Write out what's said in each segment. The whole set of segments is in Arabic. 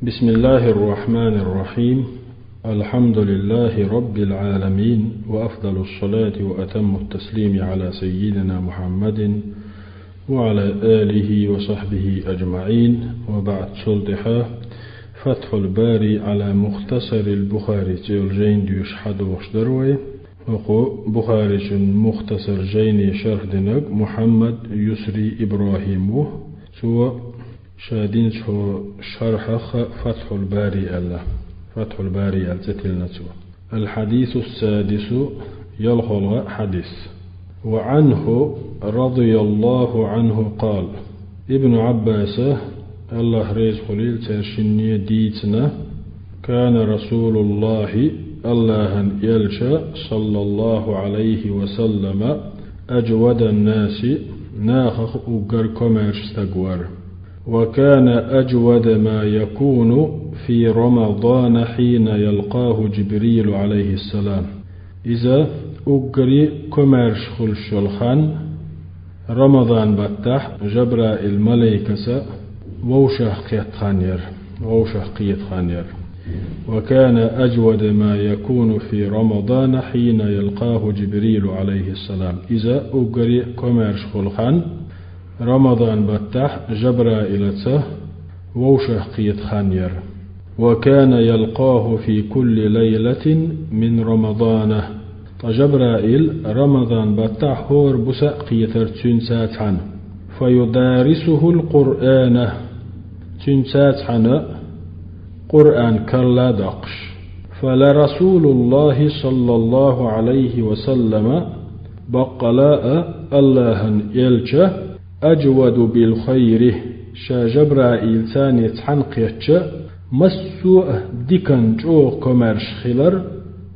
بسم الله الرحمن الرحيم. الحمد لله رب العالمين، وأفضل الصلاة وأتم التسليم على سيدنا محمد وعلى آله وصحبه أجمعين. وبعد صلتها فتح الباري على مختصر البخاري تيولجين ديوش حدوش دروي وقو بخاري مختصر جيني شرح دنق محمد يسري إبراهيم سوى شادين شو شرح فتح الباري الله فتح الباري التتلنا سوى. الحديث السادس يلخل حديث. وعنه رضي الله عنه قال: ابن عباس الله ريز خليل ترشنية ديتنا كان رسول الله الله يلشى صلى الله عليه وسلم أجود الناس ناخخ أقر كوميرش تقوار، وكان أجود ما يكون في رمضان حين يلقاه جبريل عليه السلام. إذا أقري كوميرش خلش الخان رمضان بتح جبرائيل ملائكة ووشح قيت خانير. وكان أجود ما يكون في رمضان حين يلقاه جبريل عليه السلام. إذا أقري كوميرش خلخان رمضان بتح جبرائيل ووشح قيت خانير. وكان يلقاه في كل ليلة من رمضان. جبرائيل رمضان بتح هور بسا قيتر تنسات عنه فيدارسه القرآن تنسات عنه قرآن كلا دقش. فلرسول الله صلى الله عليه وسلم بقلاء الله يلجى أجود بالخير شا جبرائيل ثاني تحنقيتش مسوء ديكن جو كمرش خلر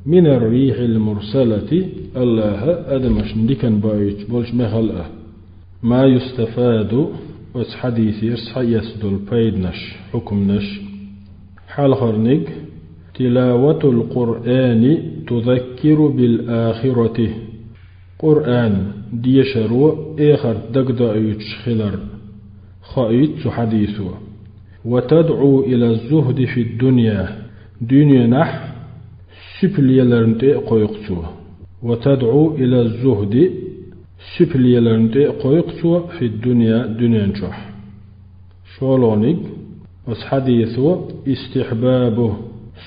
من الريح المرسلة الله أدمش ديكن بايت بولش مخلأ. ما يستفاد وس حديث يرسح يسدل بيدنش حكمنش حال خرنق. تلاوة القرآن تذكر بالآخرة. قرآن ديشرو آخر دقدا يتشخلر خايت حديثه. وتدعو إلى الزهد في الدنيا دنيا نح سبليلرنتي قويقتو. وتدعو إلى الزهد سبليلرنتي قويقتو في الدنيا دنيا نشح شولونيك. وس حديثه استحبابه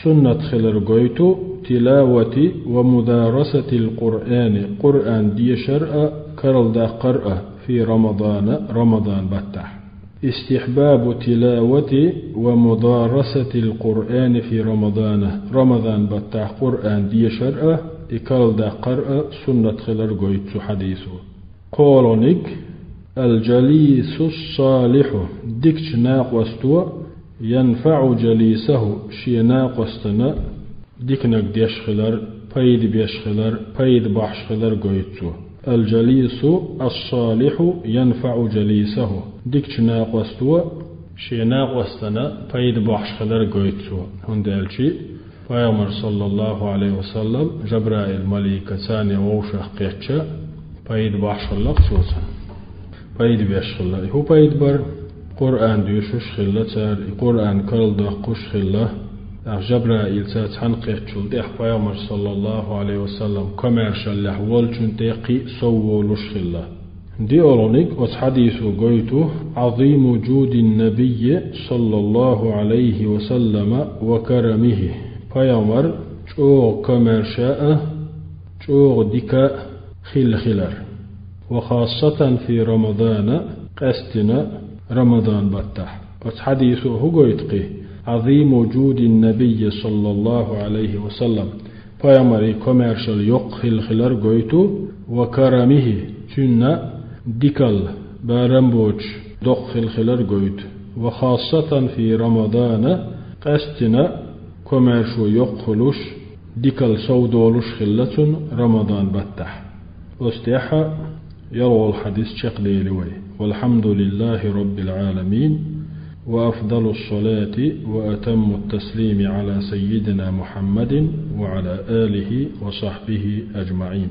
سنة خلر قويتو تلاوة ومدارسة القرآن قرآن دي شرع كرل دا قرأ في رمضان بتح. استحباب تلاوة ومدارسة القرآن في رمضان بتح قرآن دي شرع كرل دا قرأ سنة خلر قويتو حديثه. قولونيك الجليس الصالح ديكش ناقوستو ينفع جليسه شي ناقوستنا ديكنك ديشخلر بيد بيشخلر بيد بحشخلر قويتو. الجليس الصالح ينفع جليسه ديكش ناقوستو شي ناقوستنا بيد بحشخلر قويتو. هندالشي فيامر صلى الله عليه وسلم جبرائيل ملائكة ثانية ووشخ قيتشا بيد بحشخلق شوتا بيد بيشخلر هو بيد بر قرآن ديوشوش خلة تار قرآن كرل دقوش خلة جبرائيل سات حنقيتشل ديح بيامر صلى الله عليه وسلم كمرشل لحوال تنتقي سوولوش خلة دي أولونيك وحديثو قويتو عظيم جود النبي صلى الله عليه وسلم وكرمه. بيامر جو كمرشاء جو ديكا خلر وخاصة في رمضان قستنا رمضان بتح. وحديثه قويتقي عظيم وجود النبي صلى الله عليه وسلم بيامري كوميرشال يقخل خلر قويتو وكرمه تنا ديكال بارمبوش دخل خلر قويت. وخاصة في رمضان قستنا كوميرشو يقخلوش ديكال سودولوش خلة رمضان بتح. واستيحا يروى الحديث شقلي لوي. والحمد لله رب العالمين، وأفضل الصلاة وأتم التسليم على سيدنا محمد وعلى آله وصحبه أجمعين.